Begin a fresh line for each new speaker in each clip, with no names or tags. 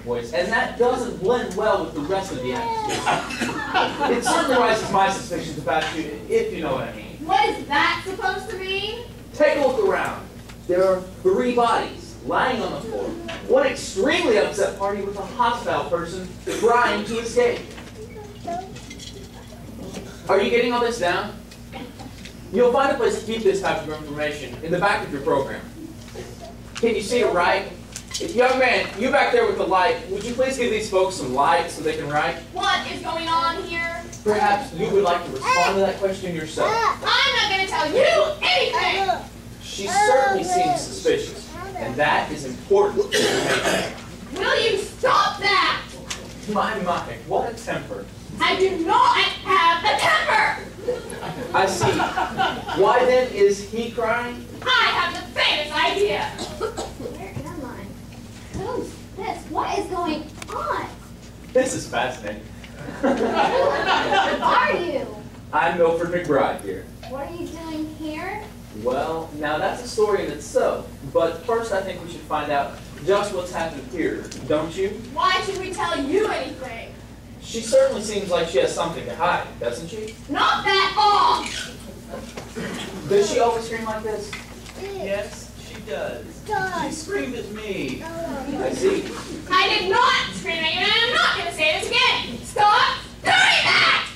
voice, and that doesn't blend well with the rest of the atmosphere. It certainly raises my suspicions about you, if you know what I mean.
What is that supposed to mean?
Take a look around. There are 3 bodies lying on the floor. One extremely upset party with a hostile person trying to escape. Are you getting all this down? You'll find a place to keep this type of information in the back of your program. Can you see it right? Young man, you back there with the light, would you please give these folks some light so they can write?
What is going on here?
Perhaps you would like to respond to that question yourself.
I'm not going to tell you anything!
She certainly seems suspicious, and that is important information.
Will you stop that?
My, what a temper.
I do not have a temper!
I see. Why then is he crying?
I have the faintest idea!
Where am I? Who's this? What is going on?
This is fascinating.
Who are you?
I'm Milford McBride here.
What are you doing here?
Well, now that's a story in itself, but first I think we should find out just what's happened here, don't you?
Why should we tell you anything?
She certainly seems like she has something to hide, doesn't she?
Not that all!
Does she always scream like this?
Yes, she does. She screamed at me.
I see.
I did not scream at you, and I'm not going to say this again! Stop doing that!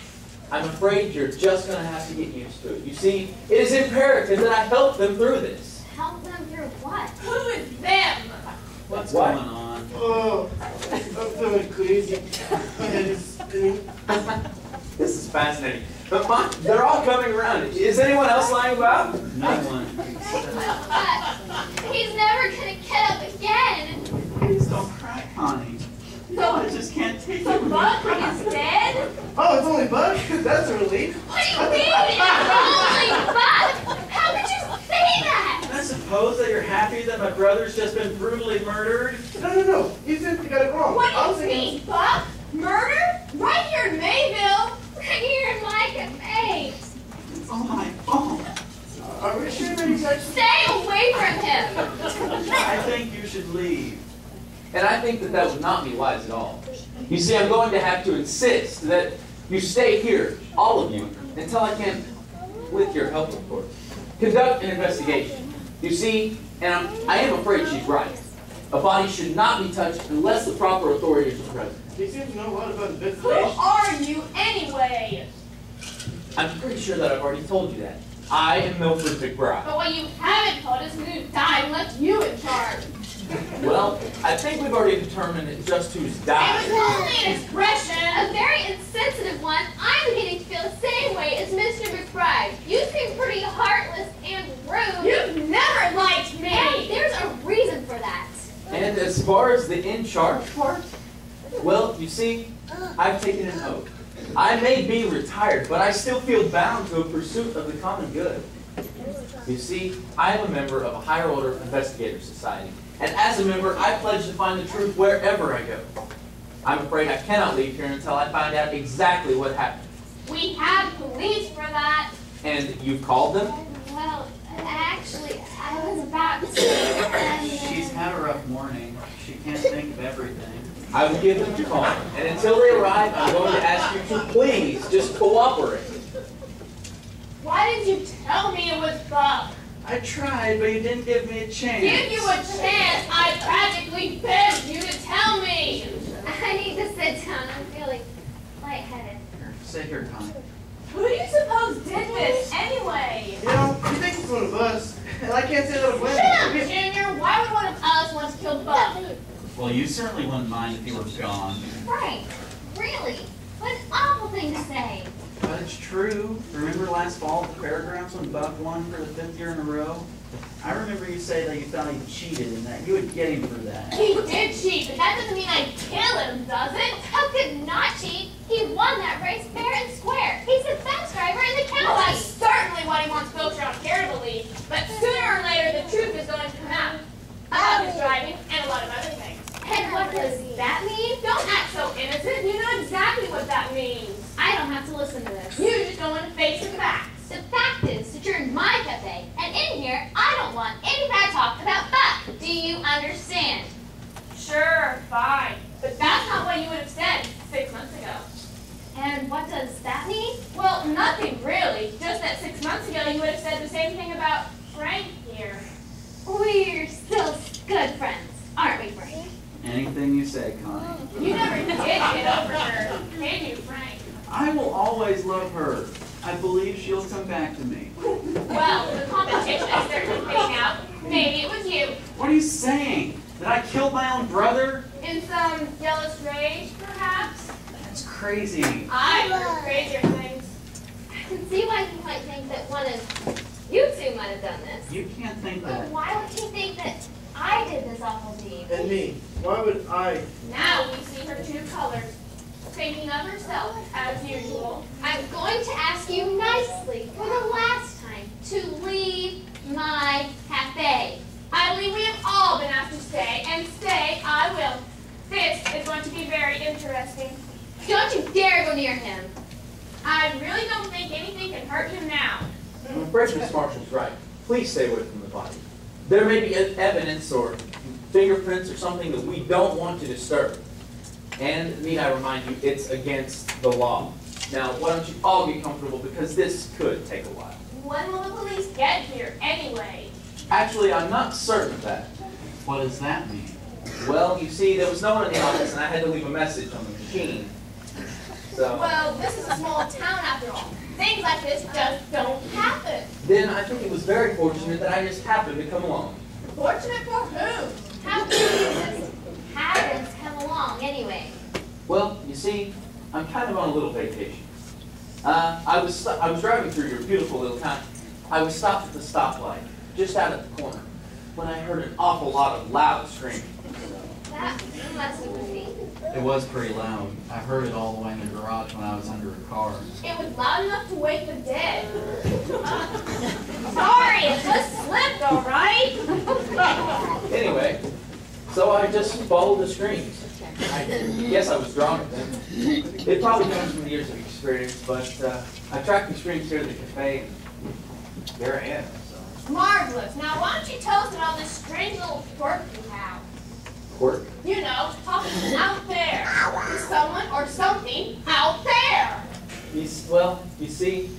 I'm afraid you're just going to have to get used to it. You see, it is imperative that I help them through this.
Help them through what?
Who is them?
What's
What?
going on?
Oh, I'm feeling crazy. My head is spinning.
This is fascinating. But Mom, they're all coming around. Is anyone else lying about?
No one.
He's never gonna get up again.
Please don't cry, Connie. No, I just can't take
The
it.
bug is dead?
Oh, it's only Buck? That's a relief.
What do you mean? It's only Buck! How could you say that?
I suppose that you're happy that my brother's just been brutally murdered?
No. You simply got it wrong. I
What
was
do you
thinking-
mean, Buck? Murder? Right here in Mayville?
Right here in my cafe.
Oh my phone.
Are we sure that he's actually...
Stay away from him.
I think you should leave.
And I think that would not be wise at all. You see, I'm going to have to insist that you stay here, all of you, until I can, with your help of course, conduct an investigation. You see, and I am afraid she's right. A body should not be touched unless the proper authorities are present.
He seems to know a lot about
Who
investigation.
are you anyway?
I'm pretty sure that I've already told you that. I am Milford McBride.
But what you haven't told us who died and left you in charge.
Well, I think we've already determined just who's
It
died.
was only an expression.
A very insensitive one. I'm beginning to feel the same way as Mr. McBride. You seem pretty heartless and rude.
You've never liked me.
And there's a reason for that.
And as far as the in charge part, well, you see, I've taken an oath. I may be retired, but I still feel bound to a pursuit of the common good. You see, I am a member of a higher order investigator society, and as a member, I pledge to find the truth wherever I go. I'm afraid I cannot leave here until I find out exactly what happened.
We have police for that.
And you've called them?
Well, actually, I was about to and
She's had a rough morning. She can't think of everything.
I will give them a call, and until they arrive, I'm going to ask you to please just cooperate.
Why did you tell me it was Buck?
I tried, but you didn't give me a chance.
Give you a chance. I practically begged you to tell me.
I need to sit down. I'm feeling lightheaded.
Here, sit here, Connie.
Who do you suppose did this anyway?
You know, he thinks it's one of us. And I can't say that I blame
Shut up,
him.
Junior. Why would one of us want to kill Buck?
Well, you certainly wouldn't mind if you were gone.
Frank, really? What an awful thing to say.
But it's true. Remember last fall at the fairgrounds when Buck won for the 5th year in a row? I remember you say that you thought he cheated and that you would get him for that.
He did cheat, but that doesn't mean I'd kill him, does it?
How could not cheat? He won that race fair and square. He's the best driver in the
Well,
county.
that's certainly what he wants folks around here to believe. But sooner or later, the truth is going to come out about his driving and a lot of other things.
And what does that mean?
Don't act so innocent. You know exactly what that means.
I don't have to listen to this.
You just don't want to face the facts.
The fact is that you're in my cafe, and in here, I don't want any bad talk about Buck. Do you understand?
Sure, fine. But what you would have said 6 months ago.
And what does that mean?
Well, nothing really. Just that 6 months ago you would have said the same thing about Frank here.
We're still good friends, aren't we, Frank?
Anything you say, Connie.
You never did get over her, can you, Frank?
I will always love her. I believe she'll come back to me.
Well, the competition is certainly fading out. Maybe it was you.
What are you saying? That I killed my own brother?
In some jealous rage, perhaps?
That's crazy.
I've heard crazier things.
I can see why he might think that one of you two might have done this.
You can't think
But
that.
why would he think that I did this awful deed?
And me. Why would I?
Now we see her true colors. Thinking of herself, as usual.
I'm going to ask you nicely for the last time to leave my cafe.
I believe we have all been asked to stay, and stay I will. This is going to be very interesting.
Don't you dare go near him.
I really don't think anything can hurt him now.
I'm afraid Miss Marshall's right. Please stay away from the body. There may be evidence or fingerprints or something that we don't want to disturb. And need I remind you, it's against the law. Now, why don't you all get comfortable, because this could take a while.
When will the police get here anyway?
Actually, I'm not certain of that.
What does that mean?
Well, you see, there was no one in the office, and I had to leave a message on the machine. So,
Well, this is a small town after all. Things like this just don't happen.
then I think it was very fortunate that I just happened to come along.
Fortunate for whom?
How can you just happen to come along anyway?
Well, you see, I'm kind of on a little vacation. I was driving through your beautiful little town. I was stopped at the stoplight, just out at the corner, when I heard an awful lot of loud screaming.
That must have been me.
It was pretty loud. I heard it all the way in the garage when I was under a car.
It was loud enough to wake the dead. Sorry, it just slipped, all right?
Anyway, so I just followed the screams. I guess I was drawn to them. It probably comes from years of experience, but I tracked the screams here to the cafe, and there I am. So.
Marvelous. Now, why don't you tell us about this strange little quirk you have?
Quirk?
You know, talking out there to someone or something out there.
Well, you see,